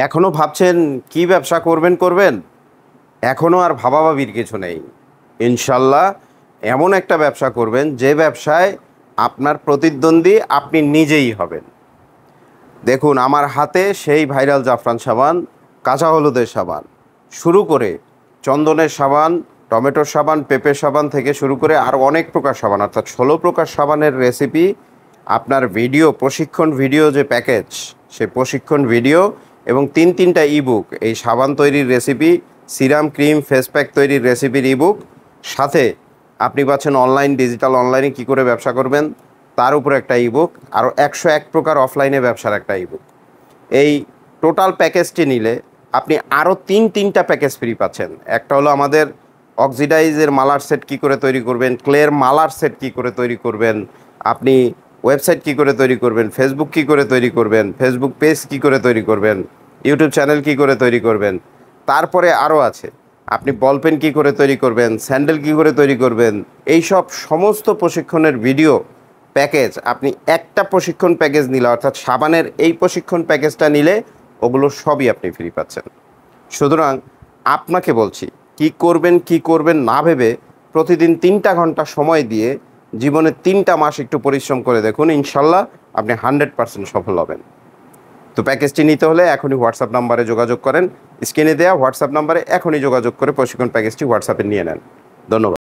এখনও ভাবছেন কি ব্যবসা করবেন, এখনও আর ভাবাভাবির কিছু নেই। ইনশাল্লাহ এমন একটা ব্যবসা করবেন যে ব্যবসায় আপনার প্রতিদ্বন্দ্বী আপনি নিজেই হবেন। দেখুন আমার হাতে সেই ভাইরাল জাফরান সাবান, কাঁচা হলুদের সাবান শুরু করে চন্দনের সাবান, টমেটোর সাবান, পেঁপের সাবান থেকে শুরু করে আরও অনেক প্রকার সাবান, অর্থাৎ 16 প্রকার সাবানের রেসিপি, আপনার ভিডিও, প্রশিক্ষণ ভিডিও যে প্যাকেজ, সে প্রশিক্ষণ ভিডিও এবং তিনটা ইবুক, এই সাবান তৈরির recipe, serum, cream, face pack তৈরির রেসিপির ইবুক, সাথে আপনি পাচ্ছেন অনলাইন, ডিজিটাল অনলাইনে কী করে ব্যবসা করবেন তার উপরে একটা ইবুক, আরও 101 প্রকার অফলাইনে ব্যবসার একটা ইবুক। এই টোটাল প্যাকেজটি নিলে আপনি আরও তিনটা প্যাকেজ ফ্রি পাচ্ছেন। একটা হলো আমাদের অক্সিডাইজের মালার সেট কী করে তৈরি করবেন, ক্লের মালার সেট কী করে তৈরি করবেন, আপনি ওয়েবসাইট কী করে তৈরি করবেন, ফেসবুক কী করে তৈরি করবেন, ফেসবুক পেজ কী করে তৈরি করবেন, ইউটিউব চ্যানেল কী করে তৈরি করবেন। তারপরে আরও আছে আপনি বলপেন কী করে তৈরি করবেন, স্যান্ডেল কী করে তৈরি করবেন, এই সব সমস্ত প্রশিক্ষণের ভিডিও প্যাকেজ আপনি একটা প্রশিক্ষণ প্যাকেজ নিলে, অর্থাৎ সাবানের এই প্রশিক্ষণ প্যাকেজটা নিলে ওগুলো সবই আপনি ফ্রি পাচ্ছেন। সুতরাং আপনাকে বলছি কি করবেন না ভেবে প্রতিদিন 3টা ঘন্টা সময় দিয়ে জীবনে 3টা মাস একটু পরিশ্রম করে দেখুন, ইনশাল্লাহ আপনি 100% সফল হবেন। তো প্যাকেজটি নিতে হলে এখনই হোয়াটসঅ্যাপ নাম্বারে যোগাযোগ করেন, স্ক্রিনে দেওয়া হোয়াটসঅ্যাপ নাম্বারে এখনই যোগাযোগ করে প্রশিক্ষণ প্যাকেজটি হোয়াটসঅ্যাপে নিয়ে নেন। ধন্যবাদ।